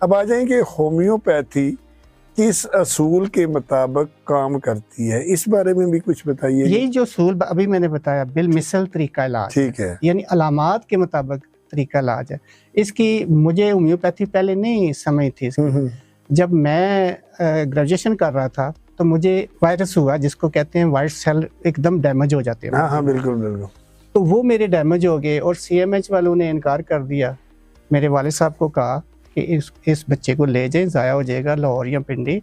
अब आ जाएंगे होम्योपैथी किस असूल के मुताबिक काम करती है, इस बारे में भी कुछ बताइए। यही जो असूल अभी मैंने बताया, बिल मिसल तरीका इलाज, ठीक है, यानी अलामात के मुताबिक तरीका इलाज है। इसकी मुझे होम्योपैथी पहले नहीं समझ थी इसकी। जब मैं ग्रेजुएशन कर रहा था तो मुझे वायरस हुआ, जिसको कहते हैं वाइट सेल एकदम डैमेज हो जाते हैं। हाँ हाँ बिल्कुल बिल्कुल। तो वो मेरे डैमेज हो गए और CMH वालों ने इनकार कर दिया। मेरे वाले साहब को कहा कि इस बच्चे को ले जाए, ज़ाया हो जाएगा लाहौर या पिंडी।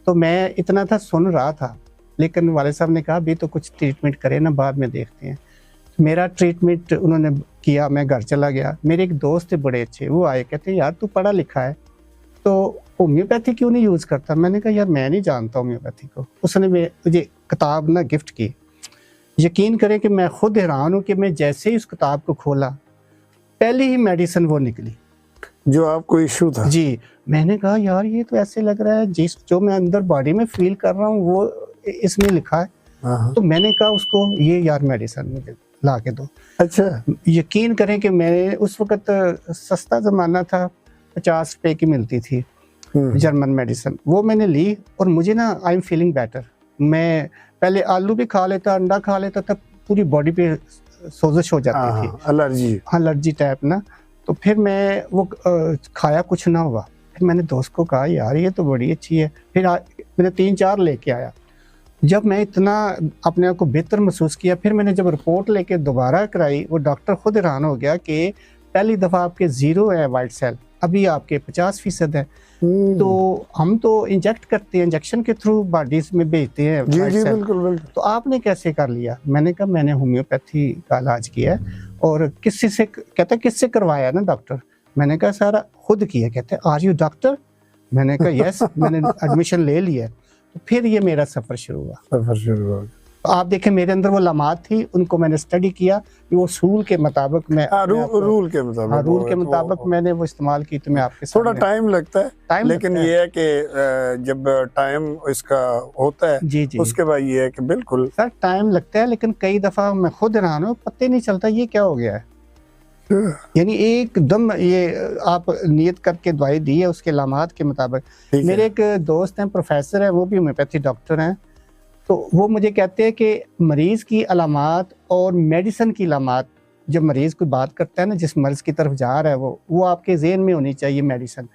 तो मैं इतना था सुन रहा था, लेकिन वाले साहब ने कहा अभी तो कुछ ट्रीटमेंट करें ना, बाद में देखते हैं। मेरा ट्रीटमेंट उन्होंने किया, मैं घर चला गया। मेरे एक दोस्त थे बड़े अच्छे, वो आए, कहते यार तू पढ़ा लिखा है तो होम्योपैथी क्यों नहीं यूज़ करता। मैंने कहा यार मैं नहीं जानता होम्योपैथी को। उसने मुझे किताब ना गिफ्ट की। यकीन करें कि मैं खुद हैरान हूँ कि मैं जैसे ही उस किताब को खोला, पहली ही मेडिसिन वो निकली जो आपको इशू था। जी। मैंने कहा यार ये तो ऐसे लग रहा है जो मैं अंदर बॉडी में फील कर रहा हूँ वो इसमें लिखा है। तो मैंने कहा उसको ये यार मेडिसिन मुझे ला के दो। अच्छा, यकीन करें कि मैंने उस वक्त सस्ता ज़माना था, 50 रुपए की मिलती थी जर्मन मेडिसिन। वो मैंने ली और मुझे ना आई एम फीलिंग बेटर। मैं पहले आलू भी खा लेता, अंडा खा लेता, तब पूरी बॉडी पे सोजिश हो जाती थी, एलर्जी टाइप ना। तो फिर मैं वो खाया, कुछ ना हुआ। फिर मैंने दोस्त को कहा यार ये तो बड़ी अच्छी है। फिर मैंने 3-4 लेके आया। जब मैं इतना अपने आप को बेहतर महसूस किया, फिर मैंने जब रिपोर्ट लेके दोबारा कराई, वो डॉक्टर खुद हैरान हो गया कि पहली दफ़ा आपके 0 है वाइट सेल, अभी आपके 50% है। तो हम तो इंजेक्ट करते हैं, इंजेक्शन के थ्रू बॉडीज में भेजते हैं वाइट सेल। बिल्कुल। तो आपने कैसे कर लिया। मैंने कहा मैंने होम्योपैथी का इलाज किया है। और किसी से, कहता किससे करवाया ना डॉक्टर। मैंने कहा सारा खुद किया। कहते आर यू डॉक्टर। मैंने कहा यस, मैंने एडमिशन ले लिया। तो फिर ये मेरा सफ़र शुरू हुआ। तो आप देखें मेरे अंदर वो लमात थी, उनको मैंने स्टडी किया कि वो असूल के मुताबिक मैं रूल के मुताबिक मैंने वो इस्तेमाल की। तो मैं आपके थोड़ा टाइम लगता है, लेकिन ये है कि जब टाइम इसका होता है जी उसके बाद ये है कि बिल्कुल सर टाइम लगता है, लेकिन कई दफ़ा मैं खुद हैरान हूँ, पता नहीं चलता ये क्या हो गया है। यानी एकदम ये आप नियत करके दवाई दी है उसके लामात के मुताबिक। मेरे एक दोस्त हैं, प्रोफेसर हैं, वो भी होम्योपैथी डॉक्टर हैं। तो वो मुझे कहते हैं कि मरीज़ की अलामात और मेडिसिन की अलामात, जब मरीज़ कोई बात करता है ना, जिस मर्ज़ की तरफ जा रहा है वो आपके जहन में होनी चाहिए मेडिसिन।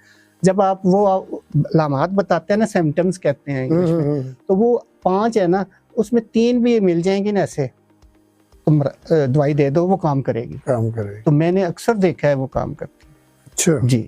जब आप वो अलामात बताते हैं ना, सिम्टम्स कहते हैं इंग्लिश में, तो वो 5 है ना, उसमें 3 भी मिल जाएंगी ना, ऐसे तुम दवाई दे दो वो काम करेगी। तो मैंने अक्सर देखा है वो काम करती है। अच्छा जी।